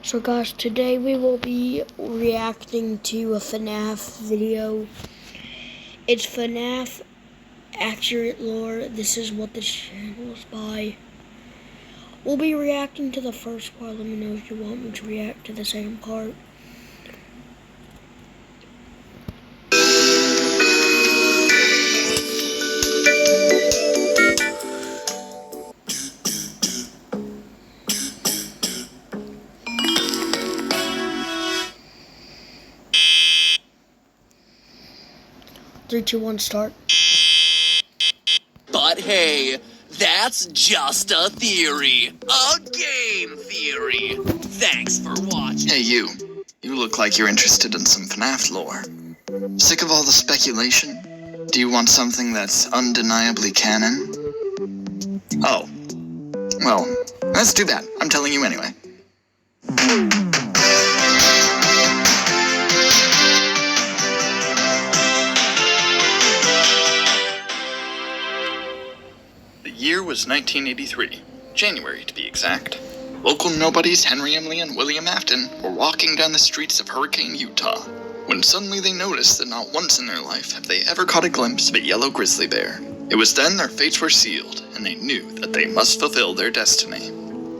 So guys, today we will be reacting to a FNAF video. It's FNAF Accurate Lore. This is what this channel is by. We'll be reacting to the first part. Let me know if you want me to react to the second part. Three, two, one, start. But hey, that's just a theory. A game theory. Thanks for watching. Hey you. You look like you're interested in some FNAF lore. Sick of all the speculation? Do you want something that's undeniably canon? Oh. Well, that's too bad. I'm telling you anyway. The year was 1983, January to be exact. Local nobodies Henry Emily and William Afton were walking down the streets of Hurricane, Utah, when suddenly they noticed that not once in their life have they ever caught a glimpse of a yellow grizzly bear. It was then their fates were sealed, and they knew that they must fulfill their destiny.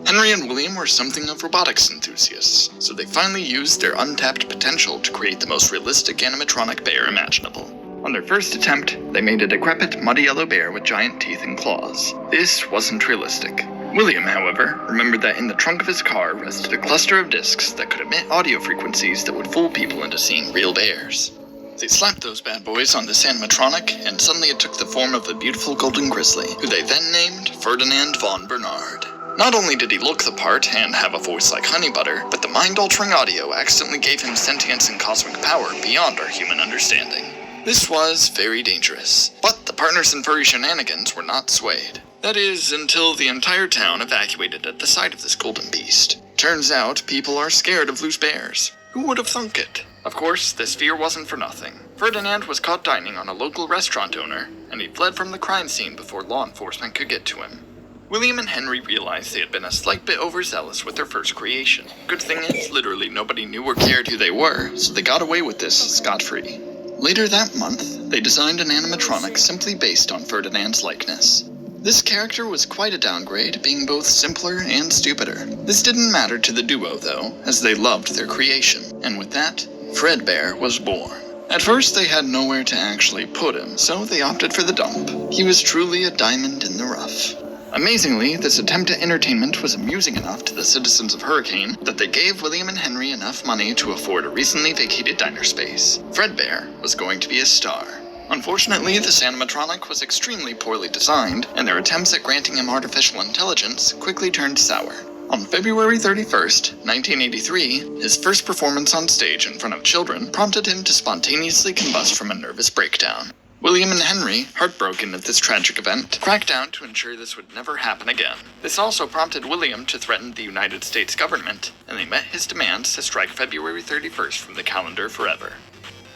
Henry and William were something of robotics enthusiasts, so they finally used their untapped potential to create the most realistic animatronic bear imaginable. On their first attempt, they made a decrepit, muddy yellow bear with giant teeth and claws. This wasn't realistic. William, however, remembered that in the trunk of his car rested a cluster of discs that could emit audio frequencies that would fool people into seeing real bears. They slapped those bad boys on this animatronic, and suddenly it took the form of a beautiful golden grizzly, who they then named Ferdinand von Bernard. Not only did he look the part and have a voice like honey butter, but the mind-altering audio accidentally gave him sentience and cosmic power beyond our human understanding. This was very dangerous, but the partners in furry shenanigans were not swayed. That is, until the entire town evacuated at the sight of this golden beast. Turns out, people are scared of loose bears. Who would have thunk it? Of course, this fear wasn't for nothing. Ferdinand was caught dining on a local restaurant owner, and he fled from the crime scene before law enforcement could get to him. William and Henry realized they had been a slight bit overzealous with their first creation. Good thing is, literally nobody knew or cared who they were, so they got away with this scot-free. Later that month, they designed an animatronic simply based on Ferdinand's likeness. This character was quite a downgrade, being both simpler and stupider. This didn't matter to the duo, though, as they loved their creation, and with that, Fredbear was born. At first, they had nowhere to actually put him, so they opted for the dump. He was truly a diamond in the rough. Amazingly, this attempt at entertainment was amusing enough to the citizens of Hurricane that they gave William and Henry enough money to afford a recently vacated diner space. Fredbear was going to be a star. Unfortunately, this animatronic was extremely poorly designed, and their attempts at granting him artificial intelligence quickly turned sour. On February 31st, 1983, his first performance on stage in front of children prompted him to spontaneously combust from a nervous breakdown. William and Henry, heartbroken at this tragic event, cracked down to ensure this would never happen again. This also prompted William to threaten the United States government, and they met his demands to strike February 31st from the calendar forever.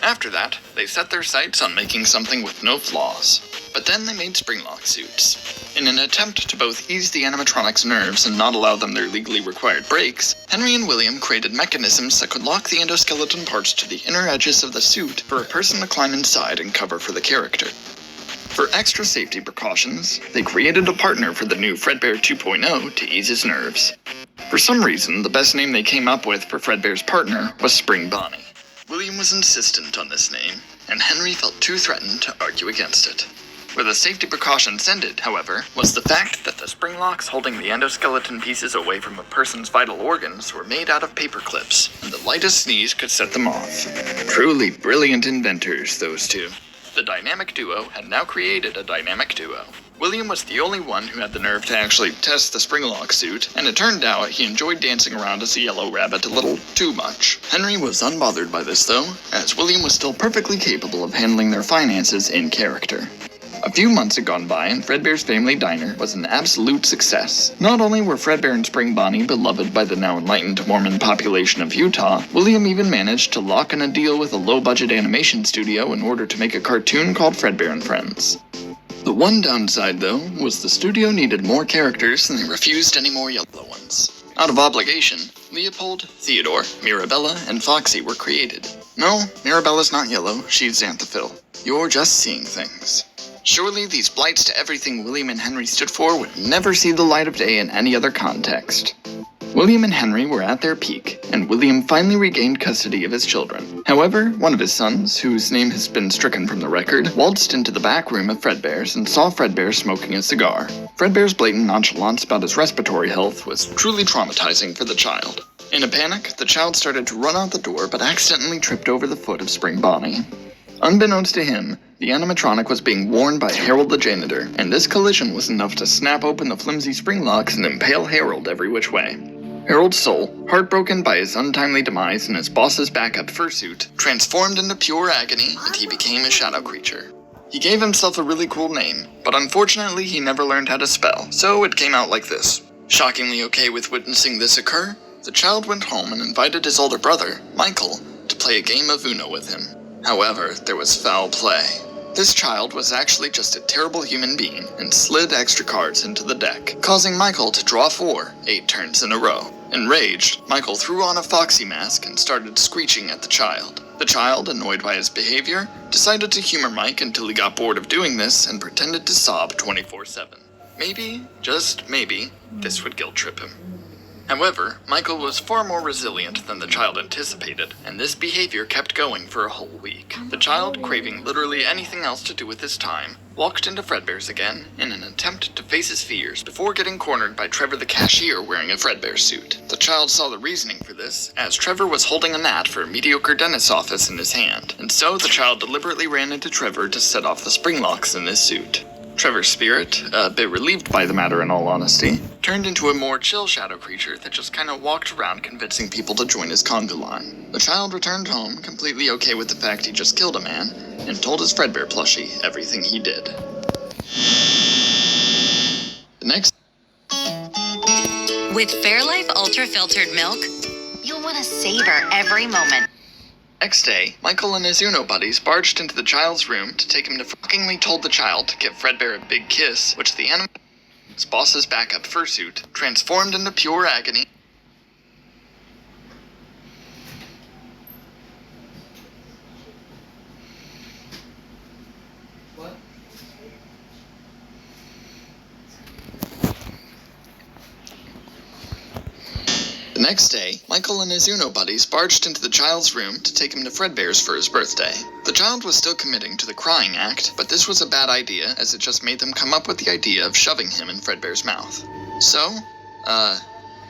After that, they set their sights on making something with no flaws. But then they made springlock suits. In an attempt to both ease the animatronic's nerves and not allow them their legally required breaks, Henry and William created mechanisms that could lock the endoskeleton parts to the inner edges of the suit for a person to climb inside and cover for the character. For extra safety precautions, they created a partner for the new Fredbear 2.0 to ease his nerves. For some reason, the best name they came up with for Fredbear's partner was Spring Bonnie. William was insistent on this name, and Henry felt too threatened to argue against it. Where the safety precautions ended, however, was the fact that the spring locks holding the endoskeleton pieces away from a person's vital organs were made out of paper clips, and the lightest sneeze could set them off. Truly brilliant inventors, those two. The dynamic duo had now created a dynamic duo. William was the only one who had the nerve to actually test the springlock suit, and it turned out he enjoyed dancing around as a yellow rabbit a little too much. Henry was unbothered by this though, as William was still perfectly capable of handling their finances in character. A few months had gone by, and Fredbear's Family Diner was an absolute success. Not only were Fredbear and Spring Bonnie beloved by the now enlightened Mormon population of Utah, William even managed to lock in a deal with a low-budget animation studio in order to make a cartoon called Fredbear and Friends. The one downside, though, was the studio needed more characters and they refused any more yellow ones. Out of obligation, Leopold, Theodore, Mirabella, and Foxy were created. No, Mirabella's not yellow, she's Xanthophyll. You're just seeing things. Surely these blights to everything William and Henry stood for would never see the light of day in any other context. William and Henry were at their peak, and William finally regained custody of his children. However, one of his sons, whose name has been stricken from the record, waltzed into the back room of Fredbear's and saw Fredbear smoking a cigar. Fredbear's blatant nonchalance about his respiratory health was truly traumatizing for the child. In a panic, the child started to run out the door but accidentally tripped over the foot of Spring Bonnie. Unbeknownst to him, the animatronic was being worn by Harold the janitor, and this collision was enough to snap open the flimsy spring locks and impale Harold every which way. Harold's soul, heartbroken by his untimely demise in his boss's backup fursuit, transformed into pure agony, and he became a shadow creature. He gave himself a really cool name, but unfortunately he never learned how to spell, so it came out like this. Shockingly okay with witnessing this occur, the child went home and invited his older brother, Michael, to play a game of Uno with him. However, there was foul play. This child was actually just a terrible human being and slid extra cards into the deck, causing Michael to draw 8 turns in a row. Enraged, Michael threw on a Foxy mask and started screeching at the child. The child, annoyed by his behavior, decided to humor Mike until he got bored of doing this and pretended to sob 24/7. Maybe, just maybe, this would guilt trip him. However, Michael was far more resilient than the child anticipated, and this behavior kept going for a whole week. The child, craving literally anything else to do with his time, walked into Fredbear's again in an attempt to face his fears before getting cornered by Trevor the cashier wearing a Fredbear suit. The child saw the reasoning for this, as Trevor was holding a gnat for a mediocre dentist's office in his hand, and so the child deliberately ran into Trevor to set off the spring locks in his suit. Trevor's spirit, a bit relieved by the matter in all honesty, turned into a more chill shadow creature that just kinda walked around convincing people to join his conga line. The child returned home, completely okay with the fact he just killed a man, and told his Fredbear plushie everything he did. The next... With Fairlife Ultra Filtered Milk, you'll want to savor every moment. Next day, Michael and his Uno buddies barged into the child's room to take him to fuckingly told the child to give Fredbear a big kiss, which the animatronics boss's backup fursuit transformed into pure agony. The next day, Michael and his Uno buddies barged into the child's room to take him to Fredbear's for his birthday. The child was still committing to the crying act, but this was a bad idea as it just made them come up with the idea of shoving him in Fredbear's mouth. So,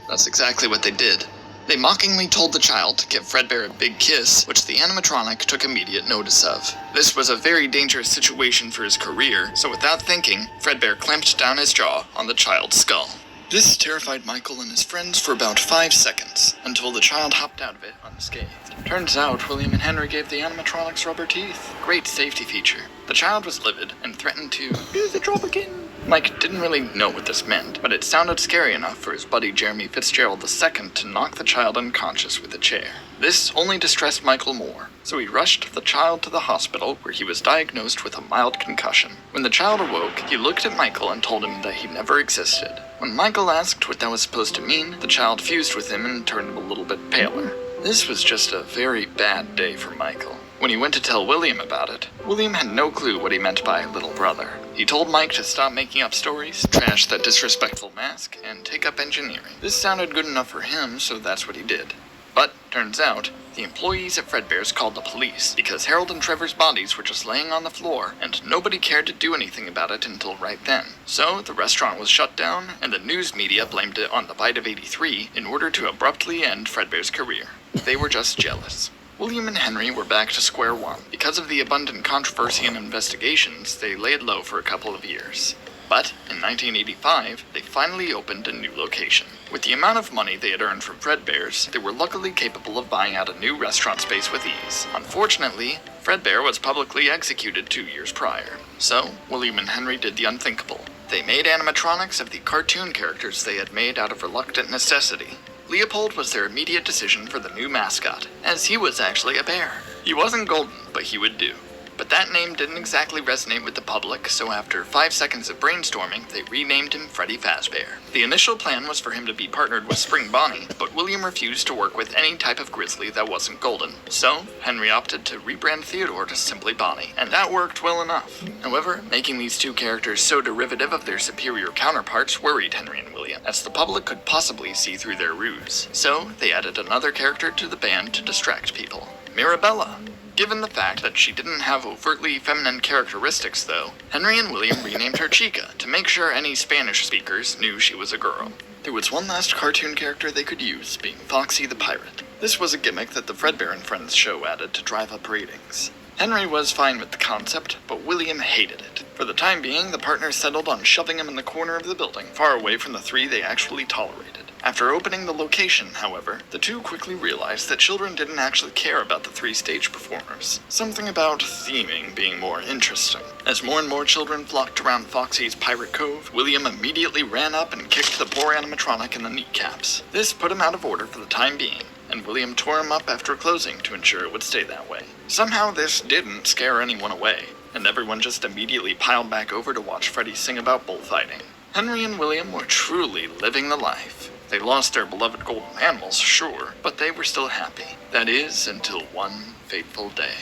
that's exactly what they did. They mockingly told the child to give Fredbear a big kiss, which the animatronic took immediate notice of. This was a very dangerous situation for his career, so without thinking, Fredbear clamped down his jaw on the child's skull. This terrified Michael and his friends for about 5 seconds, until the child hopped out of it unscathed. Turns out, William and Henry gave the animatronics rubber teeth. Great safety feature. The child was livid and threatened to do the drop again. Mike didn't really know what this meant, but it sounded scary enough for his buddy Jeremy Fitzgerald II to knock the child unconscious with a chair. This only distressed Michael more, so he rushed the child to the hospital where he was diagnosed with a mild concussion. When the child awoke, he looked at Michael and told him that he never existed. When Michael asked what that was supposed to mean, the child fused with him and turned a little bit paler. This was just a very bad day for Michael. When he went to tell William about it, William had no clue what he meant by little brother. He told Mike to stop making up stories, trash that disrespectful mask, and take up engineering. This sounded good enough for him, so that's what he did. But, turns out, the employees at Fredbear's called the police because Harold and Trevor's bodies were just laying on the floor, and nobody cared to do anything about it until right then. So, the restaurant was shut down, and the news media blamed it on the bite of '83 in order to abruptly end Fredbear's career. They were just jealous. William and Henry were back to square one. Because of the abundant controversy and investigations, they laid low for a couple of years. But, in 1985, they finally opened a new location. With the amount of money they had earned from Fredbear's, they were luckily capable of buying out a new restaurant space with ease. Unfortunately, Fredbear was publicly executed 2 years prior. So, William and Henry did the unthinkable. They made animatronics of the cartoon characters they had made out of reluctant necessity. Leopold was their immediate decision for the new mascot, as he was actually a bear. He wasn't golden, but he would do. But that name didn't exactly resonate with the public, so after 5 seconds of brainstorming, they renamed him Freddy Fazbear. The initial plan was for him to be partnered with Spring Bonnie, but William refused to work with any type of grizzly that wasn't golden. So, Henry opted to rebrand Theodore to simply Bonnie, and that worked well enough. However, making these two characters so derivative of their superior counterparts worried Henry and William, as the public could possibly see through their ruse. So, they added another character to the band to distract people, Mirabella. Given the fact that she didn't have overtly feminine characteristics, though, Henry and William renamed her Chica to make sure any Spanish speakers knew she was a girl. There was one last cartoon character they could use, being Foxy the Pirate. This was a gimmick that the Fredbear and Friends show added to drive up ratings. Henry was fine with the concept, but William hated it. For the time being, the partners settled on shoving him in the corner of the building, far away from the three they actually tolerated. After opening the location, however, the two quickly realized that children didn't actually care about the three stage performers. Something about theming being more interesting. As more and more children flocked around Foxy's Pirate Cove, William immediately ran up and kicked the poor animatronic in the kneecaps. This put him out of order for the time being, and William tore him up after closing to ensure it would stay that way. Somehow this didn't scare anyone away, and everyone just immediately piled back over to watch Freddy sing about bullfighting. Henry and William were truly living the life. They lost their beloved golden animals, sure, but they were still happy. That is, until one fateful day.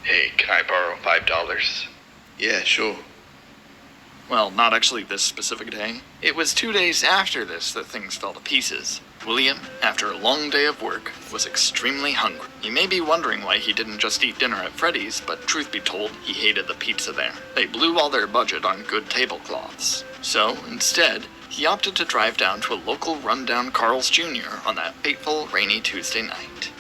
Hey, can I borrow $5? Yeah, sure. Well, not actually this specific day. It was 2 days after this that things fell to pieces. William, after a long day of work, was extremely hungry. You may be wondering why he didn't just eat dinner at Freddy's, but truth be told, he hated the pizza there. They blew all their budget on good tablecloths. So, instead, he opted to drive down to a local rundown Carl's Jr. on that fateful, rainy Tuesday night.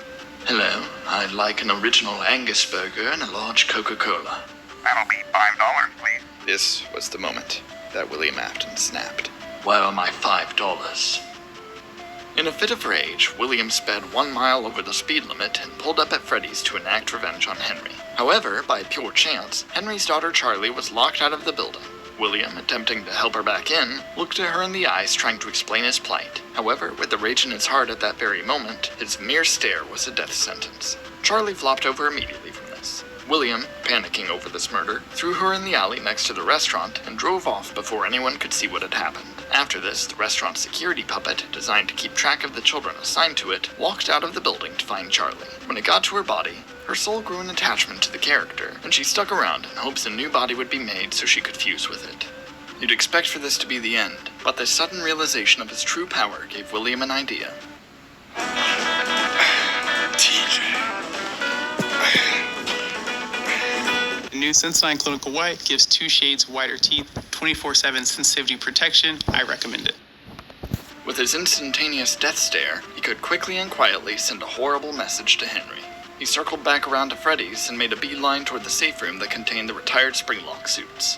Hello, I'd like an original Angus burger and a large Coca-Cola. That'll be $5, please. This was the moment that William Afton snapped. Where are my $5? In a fit of rage, William sped 1 mile over the speed limit and pulled up at Freddy's to enact revenge on Henry. However, by pure chance, Henry's daughter Charlie was locked out of the building. William, attempting to help her back in, looked at her in the eyes trying to explain his plight. However, with the rage in his heart at that very moment, his mere stare was a death sentence. Charlie flopped over immediately from this. William, panicking over this murder, threw her in the alley next to the restaurant and drove off before anyone could see what had happened. After this, the restaurant's security puppet, designed to keep track of the children assigned to it, walked out of the building to find Charlie. When it got to her body, her soul grew an attachment to the character, and she stuck around in hopes a new body would be made so she could fuse with it. You'd expect for this to be the end, but the sudden realization of his true power gave William an idea. The new Sensodyne Clinical White gives 2 shades whiter teeth, 24/7 sensitivity protection. I recommend it. With his instantaneous death stare, he could quickly and quietly send a horrible message to Henry. He circled back around to Freddy's and made a beeline toward the safe room that contained the retired Springlock suits.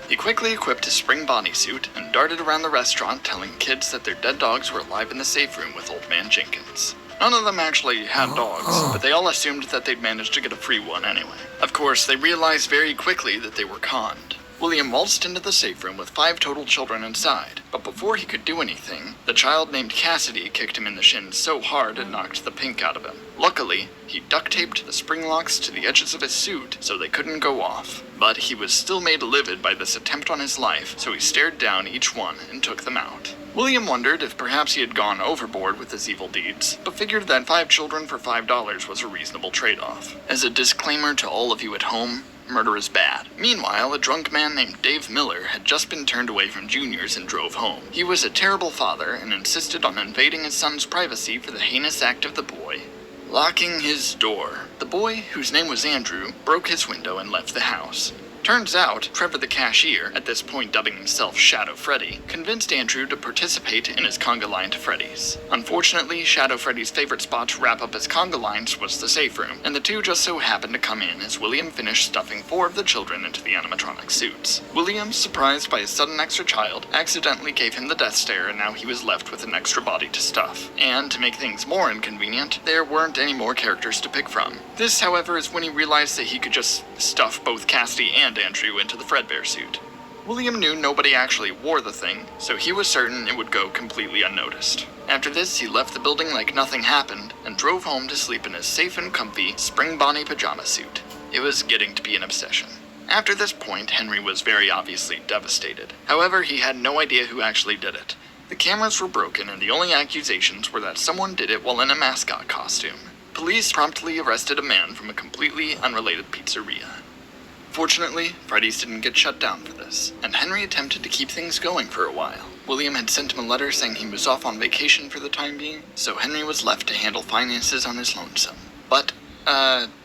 He quickly equipped his Spring Bonnie suit and darted around the restaurant telling kids that their dead dogs were alive in the safe room with Old Man Jenkins. None of them actually had dogs, but they all assumed that they'd managed to get a free one anyway. Of course, they realized very quickly that they were conned. William waltzed into the safe room with 5 total children inside, but before he could do anything, the child named Cassidy kicked him in the shins so hard it knocked the pink out of him. Luckily, he duct-taped the spring locks to the edges of his suit so they couldn't go off. But he was still made livid by this attempt on his life, so he stared down each one and took them out. William wondered if perhaps he had gone overboard with his evil deeds, but figured that 5 children for $5 was a reasonable trade-off. As a disclaimer to all of you at home, murder is bad. Meanwhile, a drunk man named Dave Miller had just been turned away from juniors and drove home. He was a terrible father and insisted on invading his son's privacy for the heinous act of the boy locking his door. The boy, whose name was Andrew, broke his window and left the house. Turns out, Trevor the cashier, at this point dubbing himself Shadow Freddy, convinced Andrew to participate in his conga line to Freddy's. Unfortunately, Shadow Freddy's favorite spot to wrap up his conga lines was the safe room, and the two just so happened to come in as William finished stuffing 4 of the children into the animatronic suits. William, surprised by his sudden extra child, accidentally gave him the death stare, and now he was left with an extra body to stuff. And to make things more inconvenient, there weren't any more characters to pick from. This, however, is when he realized that he could just stuff both Cassidy and Andrew into the Fredbear suit. William knew nobody actually wore the thing, so he was certain it would go completely unnoticed. After this, he left the building like nothing happened, and drove home to sleep in his safe and comfy Spring Bonnie pajama suit. It was getting to be an obsession. After this point, Henry was very obviously devastated. However, he had no idea who actually did it. The cameras were broken, and the only accusations were that someone did it while in a mascot costume. Police promptly arrested a man from a completely unrelated pizzeria. Fortunately, Freddy's didn't get shut down for this, and Henry attempted to keep things going for a while. William had sent him a letter saying he was off on vacation for the time being, so Henry was left to handle finances on his lonesome. But,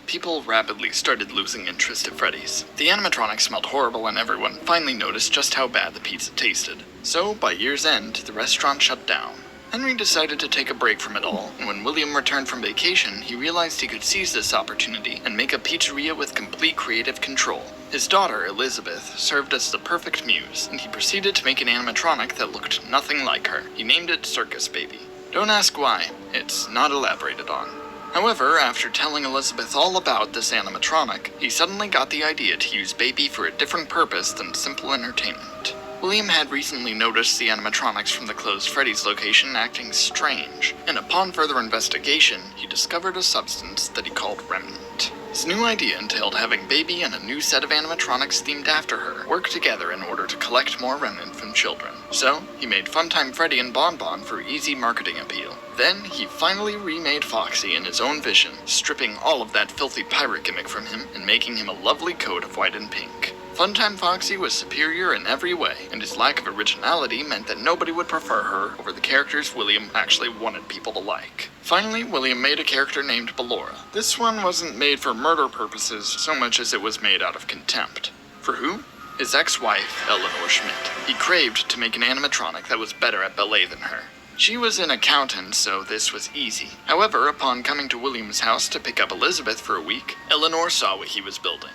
people rapidly started losing interest at Freddy's. The animatronic smelled horrible, and everyone finally noticed just how bad the pizza tasted. So, by year's end, the restaurant shut down. Henry decided to take a break from it all, and when William returned from vacation, he realized he could seize this opportunity and make a pizzeria with complete creative control. His daughter, Elizabeth, served as the perfect muse, and he proceeded to make an animatronic that looked nothing like her. He named it Circus Baby. Don't ask why, it's not elaborated on. However, after telling Elizabeth all about this animatronic, he suddenly got the idea to use Baby for a different purpose than simple entertainment. William had recently noticed the animatronics from the closed Freddy's location acting strange, and upon further investigation, he discovered a substance that he called Remnant. His new idea entailed having Baby and a new set of animatronics themed after her work together in order to collect more Remnant from children. So, he made Funtime Freddy and Bon Bon for easy marketing appeal. Then, he finally remade Foxy in his own vision, stripping all of that filthy pirate gimmick from him and making him a lovely coat of white and pink. Funtime Foxy was superior in every way, and his lack of originality meant that nobody would prefer her over the characters William actually wanted people to like. Finally, William made a character named Ballora. This one wasn't made for murder purposes so much as it was made out of contempt. For who? His ex-wife, Eleanor Schmidt. He craved to make an animatronic that was better at ballet than her. She was an accountant, so this was easy. However, upon coming to William's house to pick up Elizabeth for a week, Eleanor saw what he was building.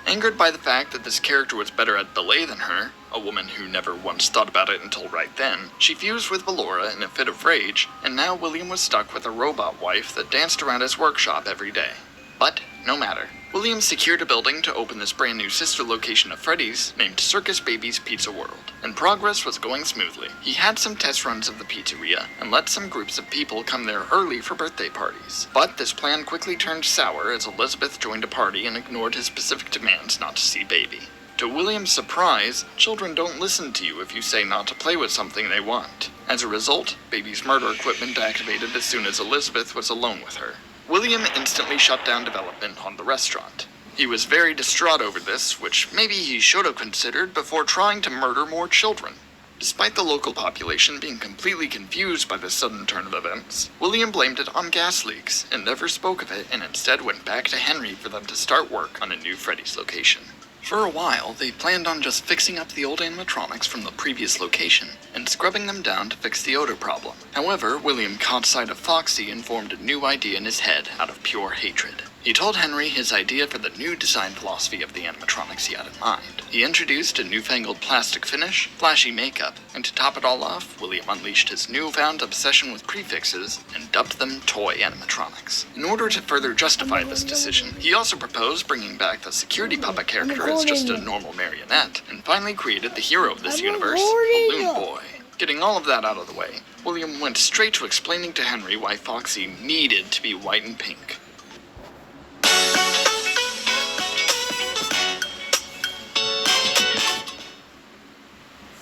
Angered by the fact that this character was better at ballet than her, a woman who never once thought about it until right then, she fused with Ballora in a fit of rage, and now William was stuck with a robot wife that danced around his workshop every day. But, no matter. William secured a building to open this brand new sister location of Freddy's named Circus Baby's Pizza World, and progress was going smoothly. He had some test runs of the pizzeria and let some groups of people come there early for birthday parties. But this plan quickly turned sour as Elizabeth joined a party and ignored his specific demands not to see Baby. To William's surprise, children don't listen to you if you say not to play with something they want. As a result, Baby's murder equipment activated as soon as Elizabeth was alone with her. William instantly shut down development on the restaurant. He was very distraught over this, which maybe he should have considered before trying to murder more children. Despite the local population being completely confused by this sudden turn of events, William blamed it on gas leaks and never spoke of it, and instead went back to Henry for them to start work on a new Freddy's location. For a while, they planned on just fixing up the old animatronics from the previous location and scrubbing them down to fix the odor problem. However, William caught sight of Foxy and formed a new idea in his head out of pure hatred. He told Henry his idea for the new design philosophy of the animatronics he had in mind. He introduced a newfangled plastic finish, flashy makeup, and to top it all off, William unleashed his newfound obsession with prefixes and dubbed them toy animatronics. In order to further justify this decision, he also proposed bringing back the security puppet character as just a normal marionette, and finally created the hero of this universe, Balloon Boy. Getting all of that out of the way, William went straight to explaining to Henry why Foxy needed to be white and pink.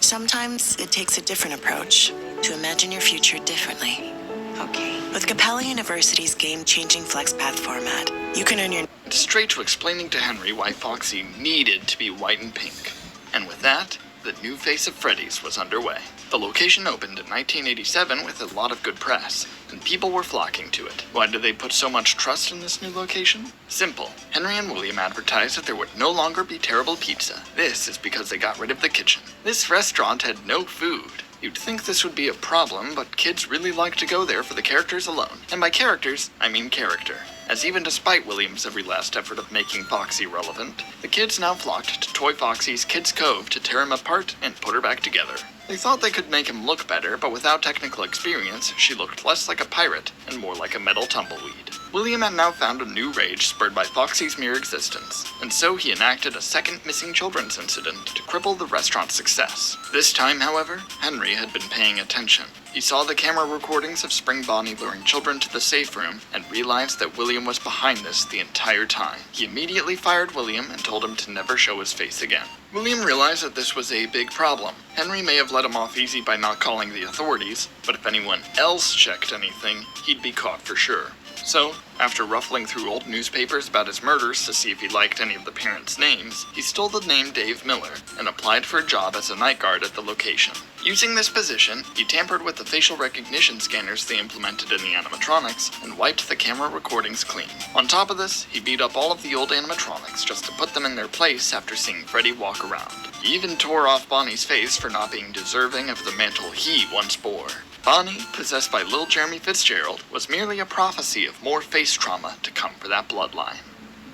Sometimes it takes a different approach to imagine your future differently. Okay. With Capella University's game-changing FlexPath format, you can earn your... Straight to explaining to Henry why Foxy needed to be white and pink. And with that, the new face of Freddy's was underway. The location opened in 1987 with a lot of good press, and people were flocking to it. Why did they put so much trust in this new location? Simple. Henry and William advertised that there would no longer be terrible pizza. This is because they got rid of the kitchen. This restaurant had no food. You'd think this would be a problem, but kids really like to go there for the characters alone. And by characters, I mean character. As even despite William's every last effort of making Foxy relevant, the kids now flocked to Toy Foxy's Kids Cove to tear him apart and put her back together. They thought they could make him look better, but without technical experience, she looked less like a pirate and more like a metal tumbleweed. William had now found a new rage spurred by Foxy's mere existence, and so he enacted a second missing children's incident to cripple the restaurant's success. This time, however, Henry had been paying attention. He saw the camera recordings of Spring Bonnie luring children to the safe room and realized that William was behind this the entire time. He immediately fired William and told him to never show his face again. William realized that this was a big problem. Henry may have let him off easy by not calling the authorities, but if anyone else checked anything, he'd be caught for sure. So, after ruffling through old newspapers about his murders to see if he liked any of the parents' names, he stole the name Dave Miller and applied for a job as a night guard at the location. Using this position, he tampered with the facial recognition scanners they implemented in the animatronics and wiped the camera recordings clean. On top of this, he beat up all of the old animatronics just to put them in their place after seeing Freddy walk around. He even tore off Bonnie's face for not being deserving of the mantle he once bore. Bonnie, possessed by little Jeremy Fitzgerald, was merely a prophecy of more face trauma to come for that bloodline.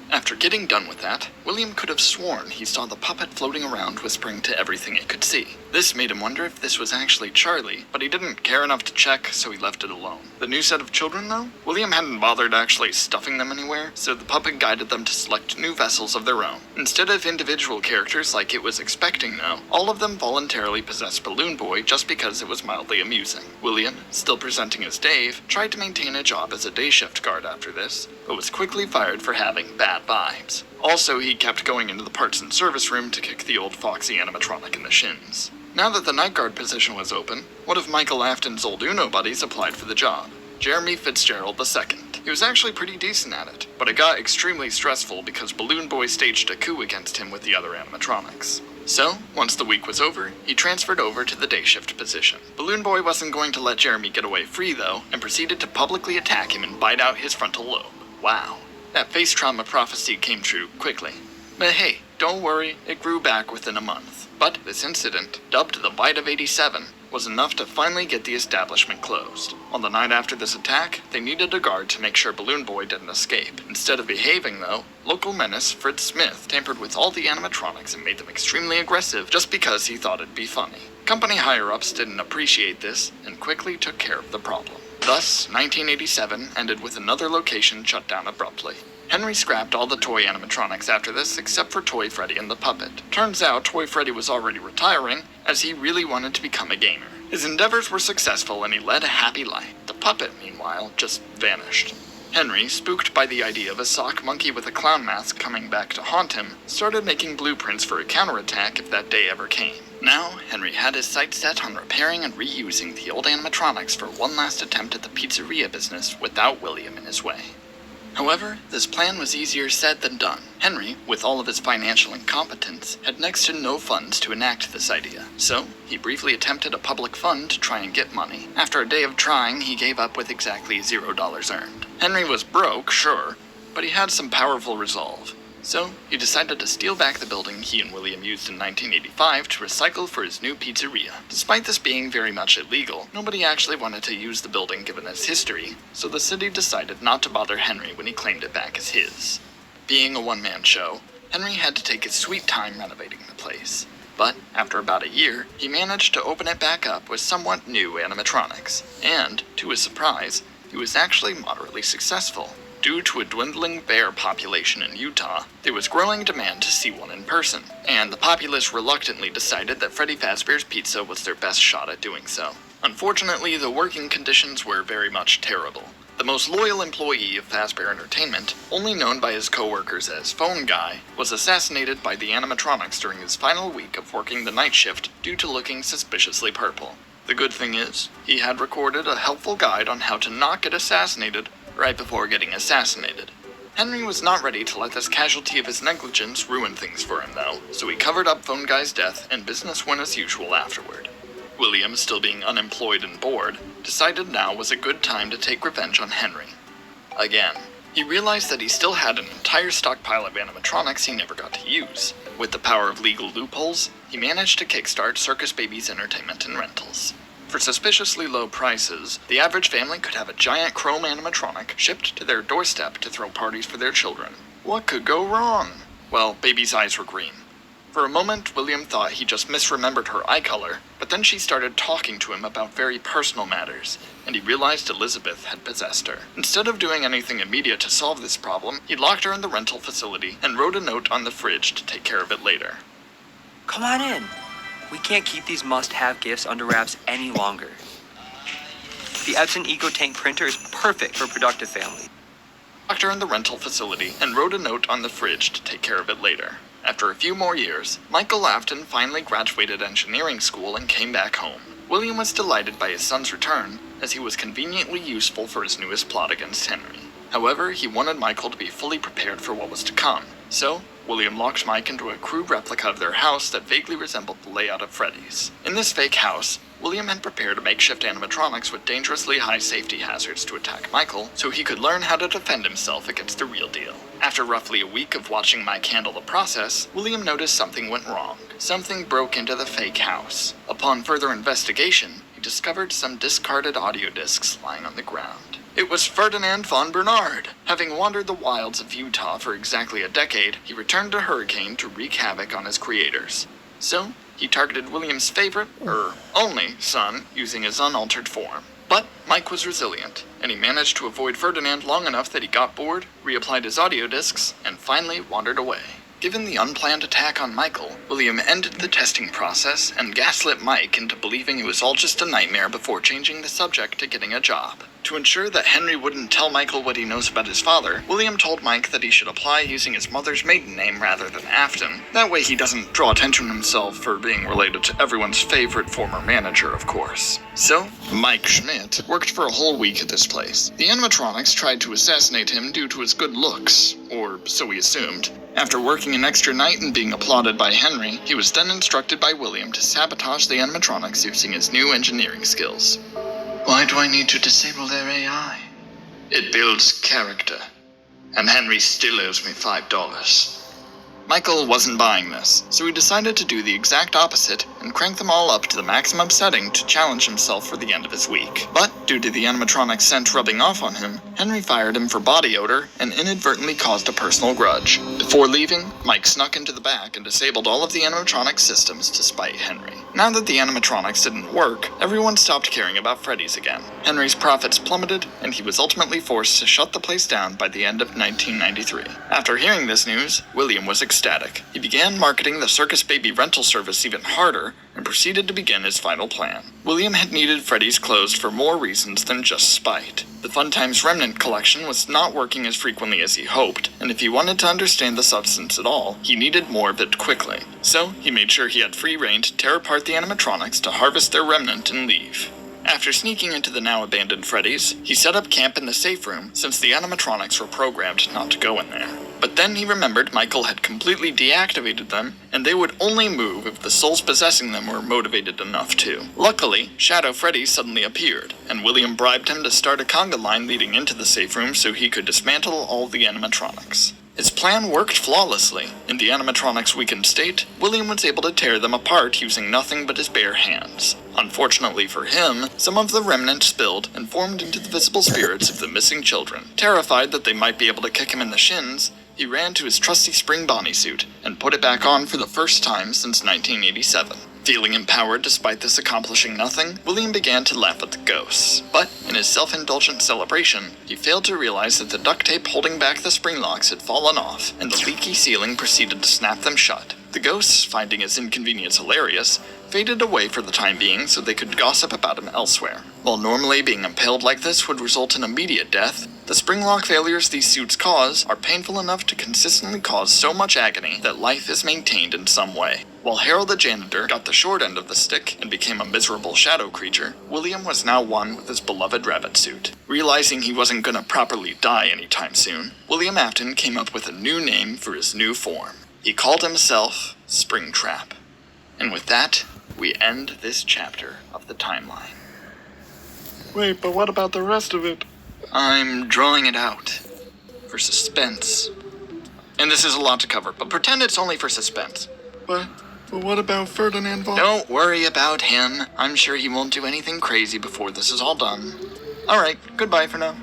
After getting done with that, William could have sworn he saw the puppet floating around whispering to everything it could see. This made him wonder if this was actually Charlie, but he didn't care enough to check, so he left it alone. The new set of children, though? William hadn't bothered actually stuffing them anywhere, so the puppet guided them to select new vessels of their own. Instead of individual characters like it was expecting, though, all of them voluntarily possessed Balloon Boy just because it was mildly amusing. William, still presenting as Dave, tried to maintain a job as a day shift guard after this, but was quickly fired for having bad vibes. Also, he kept going into the parts and service room to kick the old Foxy animatronic in the shins. Now that the night guard position was open, one of Michael Afton's old Uno buddies applied for the job, Jeremy Fitzgerald II. He was actually pretty decent at it, but it got extremely stressful because Balloon Boy staged a coup against him with the other animatronics. So, once the week was over, he transferred over to the day shift position. Balloon Boy wasn't going to let Jeremy get away free though, and proceeded to publicly attack him and bite out his frontal lobe. Wow. That face trauma prophecy came true quickly. But hey, don't worry, it grew back within a month. But this incident, dubbed the Bite of 87, was enough to finally get the establishment closed. On the night after this attack, they needed a guard to make sure Balloon Boy didn't escape. Instead of behaving though, local menace Fritz Smith tampered with all the animatronics and made them extremely aggressive just because he thought it'd be funny. Company higher-ups didn't appreciate this and quickly took care of the problem. Thus, 1987 ended with another location shut down abruptly. Henry scrapped all the toy animatronics after this except for Toy Freddy and the puppet. Turns out Toy Freddy was already retiring, as he really wanted to become a gamer. His endeavors were successful and he led a happy life. The puppet, meanwhile, just vanished. Henry, spooked by the idea of a sock monkey with a clown mask coming back to haunt him, started making blueprints for a counterattack if that day ever came. Now, Henry had his sights set on repairing and reusing the old animatronics for one last attempt at the pizzeria business without William in his way. However, this plan was easier said than done. Henry, with all of his financial incompetence, had next to no funds to enact this idea. So, he briefly attempted a public fund to try and get money. After a day of trying, he gave up with exactly $0 earned. Henry was broke, sure, but he had some powerful resolve. So, he decided to steal back the building he and William used in 1985 to recycle for his new pizzeria. Despite this being very much illegal, nobody actually wanted to use the building given its history, so the city decided not to bother Henry when he claimed it back as his. Being a one-man show, Henry had to take his sweet time renovating the place. But, after about a year, he managed to open it back up with somewhat new animatronics, and, to his surprise, he was actually moderately successful. Due to a dwindling bear population in Utah, there was growing demand to see one in person, and the populace reluctantly decided that Freddy Fazbear's Pizza was their best shot at doing so. Unfortunately, the working conditions were very much terrible. The most loyal employee of Fazbear Entertainment, only known by his co-workers as Phone Guy, was assassinated by the animatronics during his final week of working the night shift due to looking suspiciously purple. The good thing is, he had recorded a helpful guide on how to not get assassinated right before getting assassinated. Henry was not ready to let this casualty of his negligence ruin things for him though, so he covered up Phone Guy's death and business went as usual afterward. William, still being unemployed and bored, decided now was a good time to take revenge on Henry. Again, he realized that he still had an entire stockpile of animatronics he never got to use. With the power of legal loopholes, he managed to kickstart Circus Baby's entertainment and rentals. For suspiciously low prices, the average family could have a giant chrome animatronic shipped to their doorstep to throw parties for their children. What could go wrong? Well, Baby's eyes were green. For a moment, William thought he just misremembered her eye color, but then she started talking to him about very personal matters, and he realized Elizabeth had possessed her. Instead of doing anything immediate to solve this problem, he locked her in the rental facility and wrote a note on the fridge to take care of it later. Come on in. We can't keep these must-have gifts under wraps any longer. The Epson EcoTank printer is perfect for productive families. Locked her in the rental facility and wrote a note on the fridge to take care of it later. After a few more years, Michael Afton finally graduated engineering school and came back home. William was delighted by his son's return, as he was conveniently useful for his newest plot against Henry. However, he wanted Michael to be fully prepared for what was to come, so William locked Mike into a crude replica of their house that vaguely resembled the layout of Freddy's. In this fake house, William had prepared makeshift animatronics with dangerously high safety hazards to attack Michael, so he could learn how to defend himself against the real deal. After roughly a week of watching Mike handle the process, William noticed something went wrong. Something broke into the fake house. Upon further investigation, he discovered some discarded audio discs lying on the ground. It was Ferdinand von Bernard. Having wandered the wilds of Utah for exactly a decade, he returned to Hurricane to wreak havoc on his creators. So, he targeted William's favorite, only, son using his unaltered form. But Mike was resilient, and he managed to avoid Ferdinand long enough that he got bored, reapplied his audio discs, and finally wandered away. Given the unplanned attack on Michael, William ended the testing process and gaslit Mike into believing it was all just a nightmare before changing the subject to getting a job. To ensure that Henry wouldn't tell Michael what he knows about his father, William told Mike that he should apply using his mother's maiden name rather than Afton. That way he doesn't draw attention to himself for being related to everyone's favorite former manager, of course. So, Mike Schmidt worked for a whole week at this place. The animatronics tried to assassinate him due to his good looks, or so he assumed. After working an extra night and being applauded by Henry, he was then instructed by William to sabotage the animatronics using his new engineering skills. Why do I need to disable their AI? It builds character. And Henry still owes me $5. Michael wasn't buying this, so he decided to do the exact opposite and crank them all up to the maximum setting to challenge himself for the end of his week. But due to the animatronic scent rubbing off on him, Henry fired him for body odor and inadvertently caused a personal grudge. Before leaving, Mike snuck into the back and disabled all of the animatronic systems to spite Henry. Now that the animatronics didn't work, everyone stopped caring about Freddy's again. Henry's profits plummeted, and he was ultimately forced to shut the place down by the end of 1993. After hearing this news, William was ecstatic. He began marketing the Circus Baby rental service even harder and proceeded to begin his final plan. William had needed Freddy's closed for more reasons than just spite. The Fun Times Remnant collection was not working as frequently as he hoped, and if he wanted to understand the substance at all, he needed more of it quickly. So, he made sure he had free reign to tear apart the animatronics to harvest their remnant and leave. After sneaking into the now abandoned Freddy's, he set up camp in the safe room since the animatronics were programmed not to go in there. But then he remembered Michael had completely deactivated them, and they would only move if the souls possessing them were motivated enough to. Luckily, Shadow Freddy suddenly appeared, and William bribed him to start a conga line leading into the safe room so he could dismantle all the animatronics. His plan worked flawlessly. In the animatronics' weakened state, William was able to tear them apart using nothing but his bare hands. Unfortunately for him, some of the remnant spilled and formed into the visible spirits of the missing children. Terrified that they might be able to kick him in the shins, he ran to his trusty spring Bonnie suit and put it back on for the first time since 1987. Feeling empowered despite this accomplishing nothing, William began to laugh at the ghosts. But, in his self-indulgent celebration, he failed to realize that the duct tape holding back the spring locks had fallen off, and the leaky ceiling proceeded to snap them shut. The ghosts, finding his inconvenience hilarious, faded away for the time being so they could gossip about him elsewhere. While normally being impaled like this would result in immediate death, the spring lock failures these suits cause are painful enough to consistently cause so much agony that life is maintained in some way. While Harold the janitor got the short end of the stick and became a miserable shadow creature, William was now one with his beloved rabbit suit. Realizing he wasn't gonna properly die anytime soon, William Afton came up with a new name for his new form. He called himself Springtrap. And with that, we end this chapter of the timeline. Wait, but what about the rest of it? I'm drawing it out. For suspense. And this is a lot to cover, but pretend it's only for suspense. But what about Ferdinand von... Don't worry about him. I'm sure he won't do anything crazy before this is all done. Alright, goodbye for now.